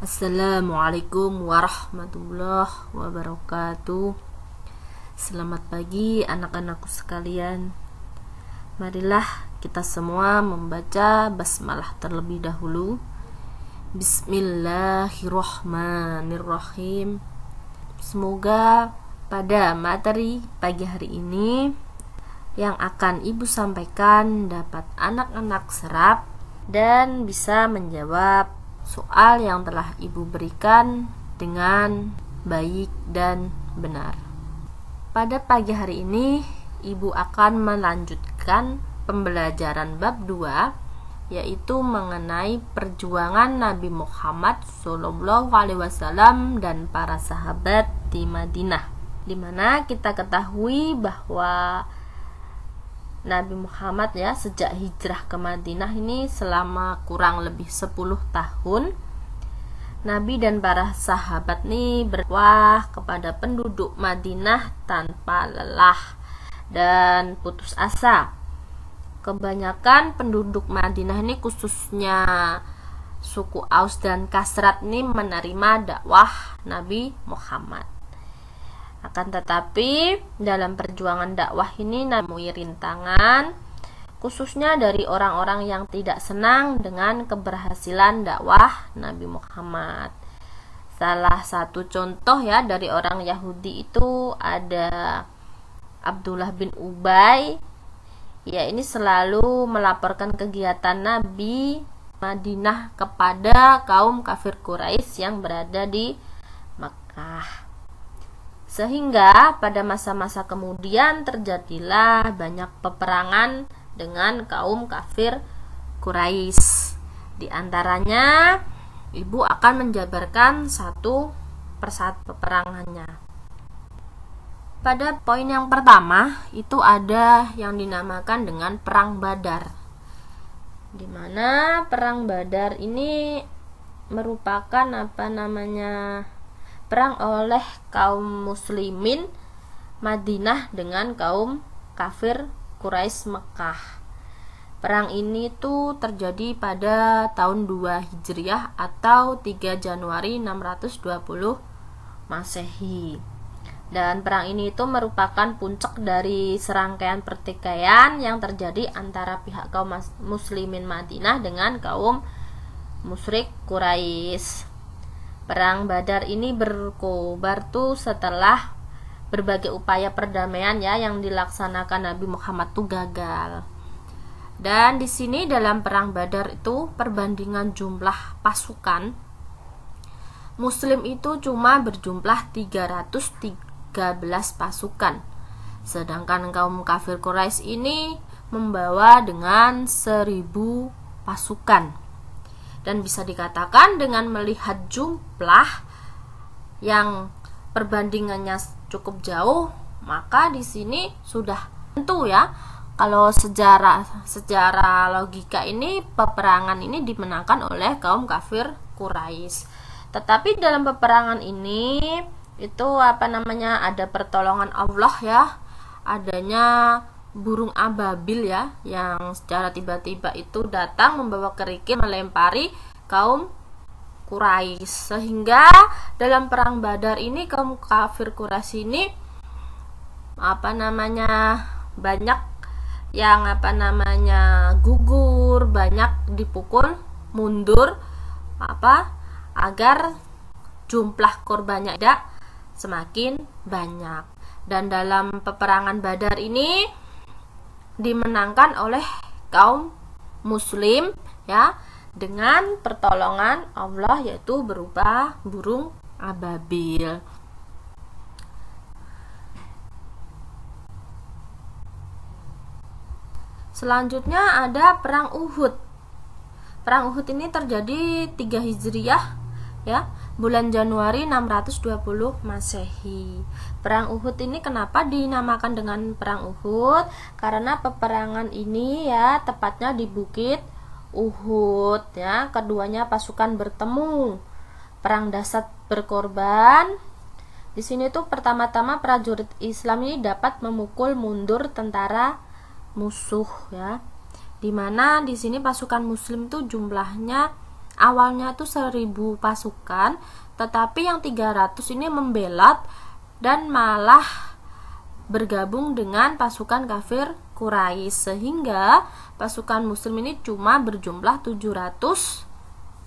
Assalamualaikum warahmatullahi wabarakatuh. Selamat pagi anak-anakku sekalian. Marilah kita semua membaca basmalah terlebih dahulu. Bismillahirrahmanirrahim. Semoga pada materi pagi hari ini yang akan ibu sampaikan dapat anak-anak serap dan bisa menjawab soal yang telah ibu berikan dengan baik dan benar. Pada pagi hari ini ibu akan melanjutkan pembelajaran bab 2, yaitu mengenai perjuangan Nabi Muhammad SAW dan para sahabat di Madinah, di mana kita ketahui bahwa Nabi Muhammad sejak hijrah ke Madinah ini selama kurang lebih 10 tahun Nabi dan para sahabat nih berdakwah kepada penduduk Madinah tanpa lelah dan putus asa. Kebanyakan penduduk Madinah ini, khususnya suku Aus dan Khazraj ini, menerima dakwah Nabi Muhammad. Akan tetapi dalam perjuangan dakwah ini menemui rintangan, khususnya dari orang-orang yang tidak senang dengan keberhasilan dakwah Nabi Muhammad. Salah satu contoh dari orang Yahudi itu ada Abdullah bin Ubay. Ini selalu melaporkan kegiatan Nabi Madinah kepada kaum kafir Quraisy yang berada di Makkah. Sehingga pada masa-masa kemudian terjadilah banyak peperangan dengan kaum kafir Quraisy. Di antaranya ibu akan menjabarkan satu persatu peperangannya. Pada poin yang pertama itu ada yang dinamakan dengan Perang Badar, di mana Perang Badar ini merupakan perang oleh kaum muslimin Madinah dengan kaum kafir Quraisy Mekah. Perang ini tuh terjadi pada tahun 2 Hijriah atau 3 Januari 620 Masehi. Dan perang ini itu merupakan puncak dari serangkaian pertikaian yang terjadi antara pihak kaum muslimin Madinah dengan kaum musyrik Quraisy. Perang Badar ini berkobar tuh setelah berbagai upaya perdamaian yang dilaksanakan Nabi Muhammad tuh gagal. Dan di sini dalam Perang Badar itu perbandingan jumlah pasukan Muslim itu cuma berjumlah 313 pasukan. Sedangkan kaum kafir Quraisy ini membawa dengan 1000 pasukan. Dan bisa dikatakan dengan melihat jumlah yang perbandingannya cukup jauh, maka di sini sudah tentu kalau secara logika ini peperangan ini dimenangkan oleh kaum kafir Quraisy. Tetapi dalam peperangan ini itu ada pertolongan Allah adanya burung ababil yang secara tiba-tiba itu datang membawa kerikil melempari kaum Quraisy, sehingga dalam Perang Badar ini kaum kafir Quraisy ini banyak yang gugur, banyak dipukul mundur agar jumlah korbannya tidak semakin banyak. Dan dalam peperangan Badar ini dimenangkan oleh kaum muslim dengan pertolongan Allah, yaitu berupa burung ababil. Selanjutnya ada Perang Uhud. Perang Uhud ini terjadi 3 Hijriah bulan Januari 620 Masehi. Perang Uhud ini kenapa dinamakan dengan Perang Uhud? Karena peperangan ini tepatnya di Bukit Uhud keduanya pasukan bertemu. Perang dahsyat berkorban. Di sini tuh pertama-tama prajurit Islam ini dapat memukul mundur tentara musuh di mana di sini pasukan muslim tuh jumlahnya awalnya itu 1000 pasukan, tetapi yang 300 ini membelot dan malah bergabung dengan pasukan kafir Quraisy, sehingga pasukan muslim ini cuma berjumlah 700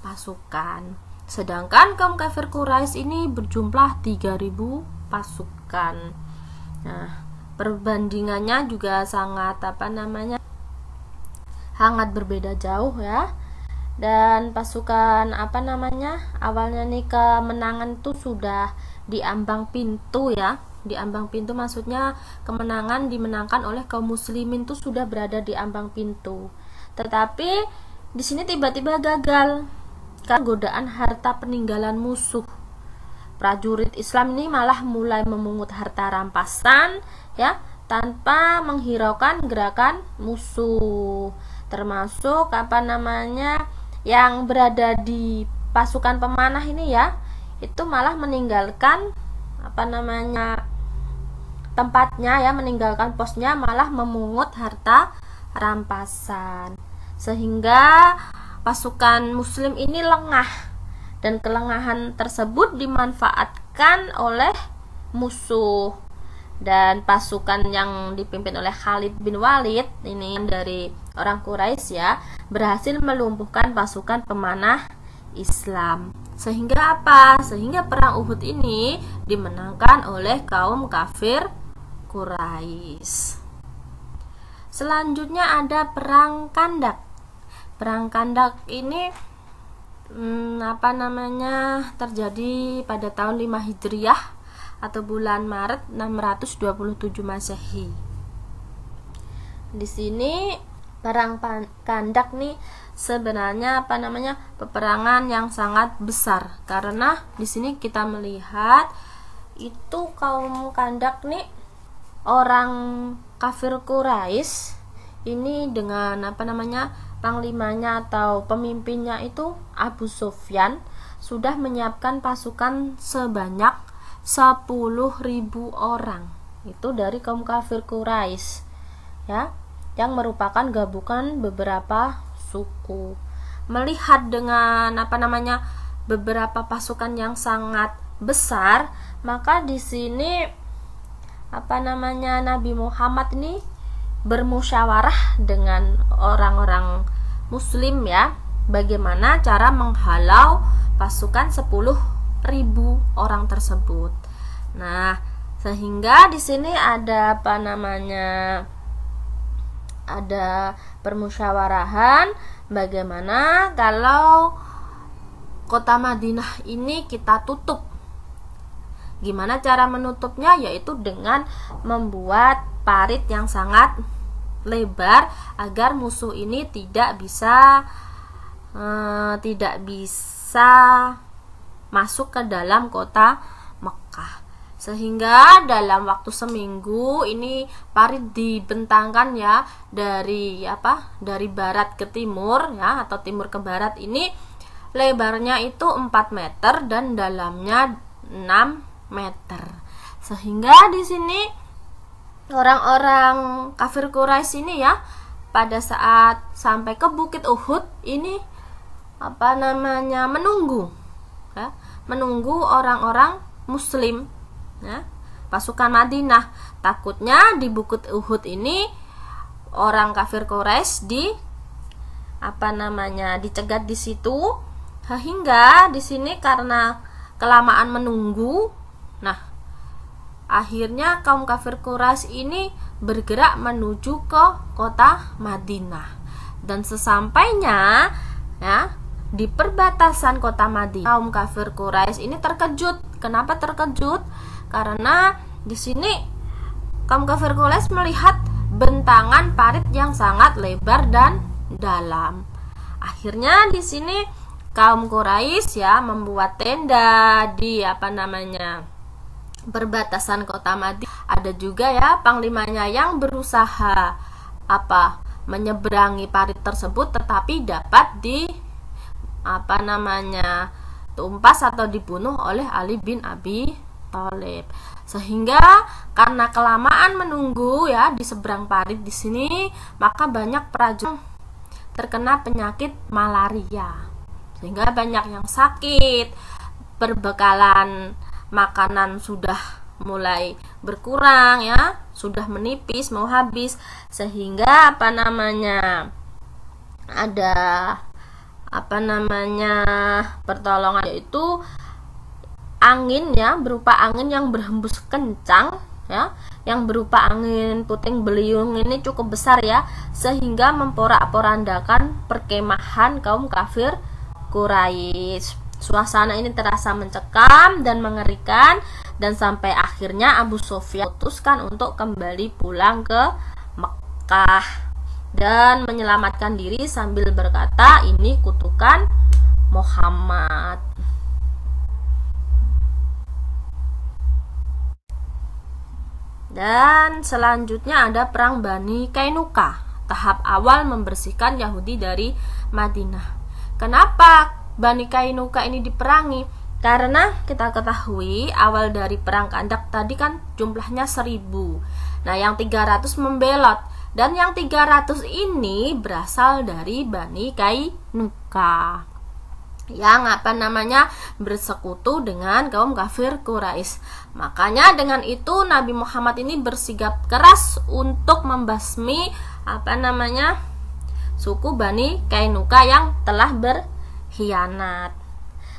pasukan. Sedangkan kaum kafir Quraisy ini berjumlah 3000 pasukan. Nah, perbandingannya juga sangat sangat berbeda jauh ya. Dan pasukan awalnya nih kemenangan tuh sudah di ambang pintu ya. Di ambang pintu maksudnya kemenangan dimenangkan oleh kaum muslimin tuh sudah berada di ambang pintu. Tetapi di sini tiba-tiba gagal karena godaan harta peninggalan musuh. Prajurit Islam ini malah mulai memungut harta rampasan ya, tanpa menghiraukan gerakan musuh. Termasuk yang berada di pasukan pemanah ini ya, itu malah meninggalkan tempatnya ya, meninggalkan posnya, malah memungut harta rampasan, sehingga pasukan muslim ini lengah, dan kelengahan tersebut dimanfaatkan oleh musuh. Dan pasukan yang dipimpin oleh Khalid bin Walid ini dari orang Quraisy ya, berhasil melumpuhkan pasukan pemanah Islam. Sehingga Sehingga perang Uhud ini dimenangkan oleh kaum kafir Quraisy. Selanjutnya ada perang Khandak. Perang Khandak ini terjadi pada tahun 5 Hijriah atau bulan Maret 627 Masehi. Di sini perang Khandak nih sebenarnya peperangan yang sangat besar, karena di sini kita melihat itu kaum Khandak nih, orang kafir Quraisy ini dengan panglimanya atau pemimpinnya itu Abu Sufyan sudah menyiapkan pasukan sebanyak 10.000 orang. Itu dari kaum kafir Quraisy ya, yang merupakan gabungan beberapa suku. Melihat dengan beberapa pasukan yang sangat besar, maka di sini Nabi Muhammad ini bermusyawarah dengan orang-orang muslim ya, bagaimana cara menghalau pasukan 10.000 orang tersebut. Nah, sehingga di sini ada ada permusyawarahan bagaimana kalau kota Madinah ini kita tutup. Gimana cara menutupnya? Yaitu dengan membuat parit yang sangat lebar agar musuh ini tidak bisa masuk ke dalam kota Mekah. Sehingga dalam waktu seminggu ini parit dibentangkan ya, dari barat ke timur ya, atau timur ke barat. Ini lebarnya itu 4 meter dan dalamnya 6 meter. Sehingga di sini orang-orang kafir Quraisy ini ya, pada saat sampai ke Bukit Uhud ini menunggu orang-orang muslim ya, pasukan Madinah. Takutnya di Bukit Uhud ini orang kafir Quraisy dicegat di situ, sehingga di sini karena kelamaan menunggu, nah akhirnya kaum kafir Quraisy ini bergerak menuju ke kota Madinah. Dan sesampainya ya di perbatasan kota Madinah, kaum kafir Quraisy ini terkejut. Kenapa terkejut? Karena di sini kaum kafir Quraisy melihat bentangan parit yang sangat lebar dan dalam. Akhirnya di sini kaum Quraisy ya membuat tenda di perbatasan kota Madinah. Ada juga ya panglimanya yang berusaha menyeberangi parit tersebut, tetapi dapat tumpas atau dibunuh oleh Ali bin Abi Thalib. Sehingga karena kelamaan menunggu ya di seberang parit di sini, maka banyak prajurit terkena penyakit malaria. sehingga banyak yang sakit, perbekalan makanan sudah mulai berkurang ya, sudah menipis, mau habis, sehingga ada pertolongan, yaitu angin ya, berupa angin yang berhembus kencang ya, yang berupa angin puting beliung ini cukup besar ya, sehingga memporak-porandakan perkemahan kaum kafir Quraisy. Suasana ini terasa mencekam dan mengerikan, dan sampai akhirnya Abu Sufyan memutuskan untuk kembali pulang ke Mekah dan menyelamatkan diri sambil berkata, ini kutukan Muhammad. Dan selanjutnya ada perang Bani Kainuka, tahap awal membersihkan Yahudi dari Madinah. Kenapa Bani Kainuka ini diperangi? Karena kita ketahui awal dari perang Khandaq tadi kan jumlahnya 1000. Nah, yang 300 membelot, dan yang 300 ini berasal dari Bani Kainuka yang bersekutu dengan kaum kafir Quraisy. Makanya dengan itu Nabi Muhammad ini bersikap keras untuk membasmi suku Bani Kainuka yang telah berkhianat.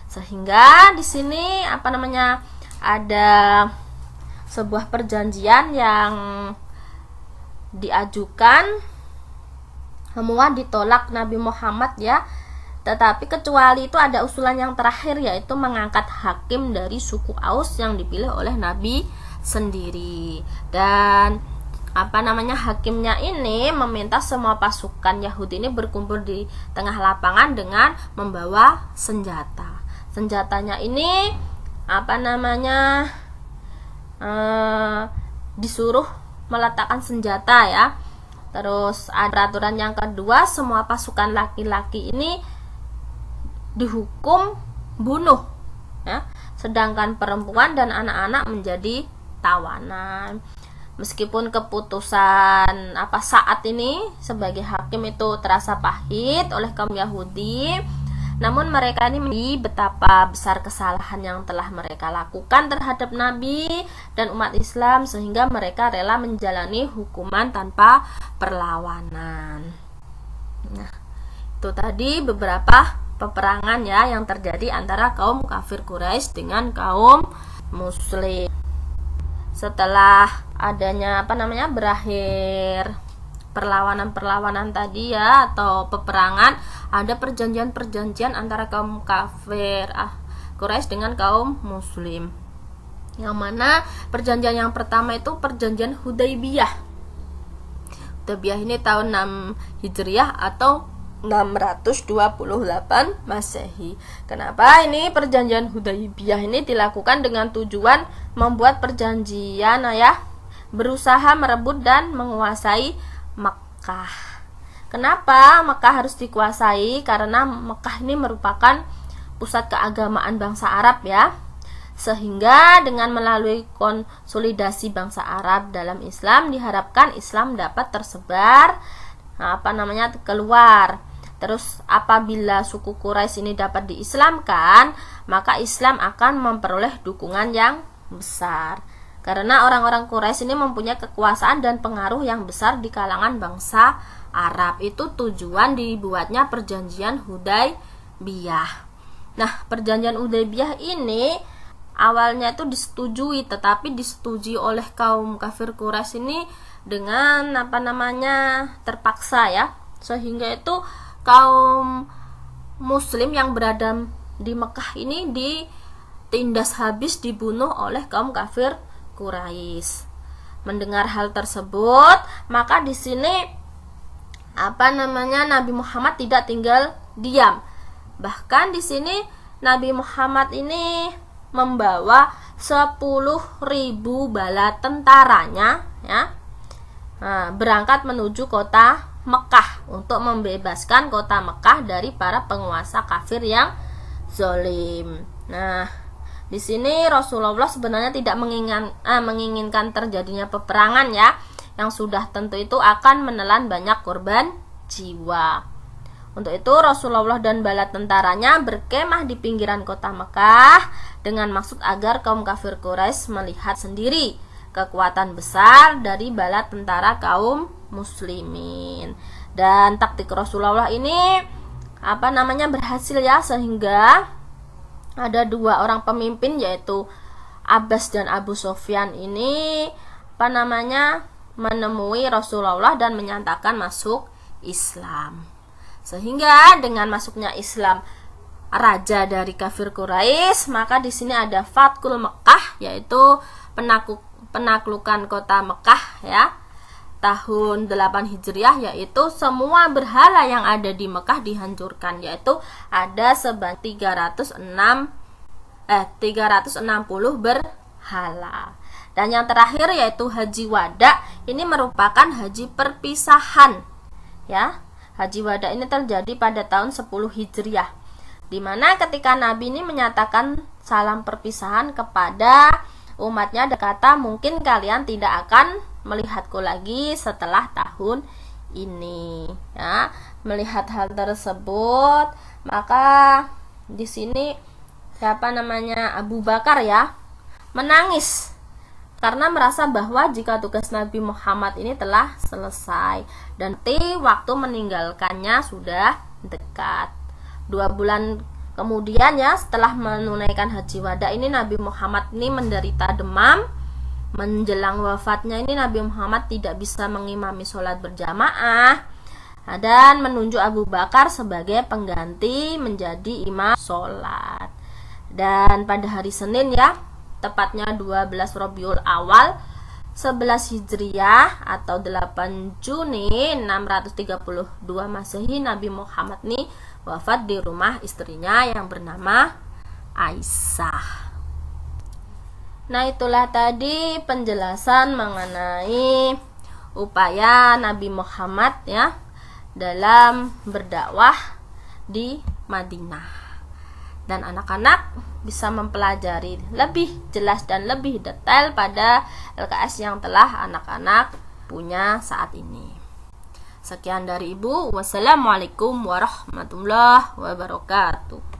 Sehingga di sini ada sebuah perjanjian yang diajukan, semua ditolak Nabi Muhammad ya. Tetapi kecuali itu ada usulan yang terakhir, yaitu mengangkat hakim dari suku Aus yang dipilih oleh Nabi sendiri. Dan hakimnya ini meminta semua pasukan Yahudi ini berkumpul di tengah lapangan dengan membawa senjata. Senjatanya ini disuruh meletakkan senjata ya. Terus ada peraturan yang kedua, semua pasukan laki-laki ini dihukum bunuh ya, sedangkan perempuan dan anak-anak menjadi tawanan. Meskipun keputusan saat ini sebagai hakim itu terasa pahit oleh kaum Yahudi, namun mereka ini betapa besar kesalahan yang telah mereka lakukan terhadap Nabi dan umat Islam, sehingga mereka rela menjalani hukuman tanpa perlawanan. Nah, itu tadi beberapa peperangan ya yang terjadi antara kaum kafir Quraisy dengan kaum Muslim. Setelah adanya berakhir perlawanan tadi ya, atau peperangan, ada perjanjian antara kaum kafir Quraisy dengan kaum Muslim. Yang mana perjanjian yang pertama itu perjanjian Hudaybiyah. Hudaybiyah ini tahun 6 Hijriah atau 628 Masehi. Kenapa ini perjanjian Hudaybiyah ini dilakukan? Dengan tujuan membuat perjanjian berusaha merebut dan menguasai Mekah. Kenapa Mekah harus dikuasai? Karena Mekah ini merupakan pusat keagamaan bangsa Arab ya. Sehingga dengan melalui konsolidasi bangsa Arab dalam Islam, diharapkan Islam dapat tersebar keluar. Terus apabila suku Quraisy ini dapat diislamkan, maka Islam akan memperoleh dukungan yang besar. Karena orang-orang Quraisy ini mempunyai kekuasaan dan pengaruh yang besar di kalangan bangsa Arab. Itu tujuan dibuatnya perjanjian Hudaybiyah. Nah, perjanjian Hudaybiyah ini awalnya itu disetujui, tetapi disetujui oleh kaum kafir Quraisy ini dengan terpaksa ya. Sehingga itu kaum Muslim yang berada di Mekah ini ditindas habis, dibunuh oleh kaum kafir Quraisy. Mendengar hal tersebut, maka di sini Nabi Muhammad tidak tinggal diam. Bahkan di sini Nabi Muhammad ini membawa 10.000 bala tentaranya ya, berangkat menuju kota Mekah untuk membebaskan kota Mekah dari para penguasa kafir yang zalim. Nah, di sini Rasulullah sebenarnya tidak menginginkan terjadinya peperangan ya, yang sudah tentu itu akan menelan banyak korban jiwa. Untuk itu Rasulullah dan bala tentaranya berkemah di pinggiran kota Mekah dengan maksud agar kaum kafir Quraisy melihat sendiri kekuatan besar dari bala tentara kaum muslimin. Dan taktik Rasulullah ini berhasil ya, sehingga ada dua orang pemimpin yaitu Abbas dan Abu Sufyan ini menemui Rasulullah dan menyatakan masuk Islam. Sehingga dengan masuknya Islam raja dari kafir Quraisy, maka di sini ada Fathul Mekah, yaitu penaklukan kota Mekah ya, tahun 8 Hijriah, yaitu semua berhala yang ada di Mekah dihancurkan, yaitu ada sebanyak 360 berhala. Dan yang terakhir yaitu Haji Wada, ini merupakan haji perpisahan ya. Haji Wada ini terjadi pada tahun 10 Hijriah, di mana ketika Nabi ini menyatakan salam perpisahan kepada umatnya, berkata, mungkin kalian tidak akan melihatku lagi setelah tahun ini ya. Melihat hal tersebut, maka di sini Abu Bakar ya menangis karena merasa bahwa jika tugas Nabi Muhammad ini telah selesai dan waktu meninggalkannya sudah dekat. 2 bulan kemudian ya, setelah menunaikan Haji Wada ini, Nabi Muhammad ini menderita demam. Menjelang wafatnya ini Nabi Muhammad tidak bisa mengimami sholat berjamaah dan menunjuk Abu Bakar sebagai pengganti menjadi imam sholat. Dan pada hari Senin ya, tepatnya 12 Rabiul Awal 11 Hijriah atau 8 Juni 632 Masehi, Nabi Muhammad nih wafat di rumah istrinya yang bernama Aisyah. Nah, itulah tadi penjelasan mengenai upaya Nabi Muhammad ya dalam berdakwah di Madinah. Dan anak-anak bisa mempelajari lebih jelas dan lebih detail pada LKS yang telah anak-anak punya saat ini. Sekian dari Ibu. Wassalamualaikum warahmatullahi wabarakatuh.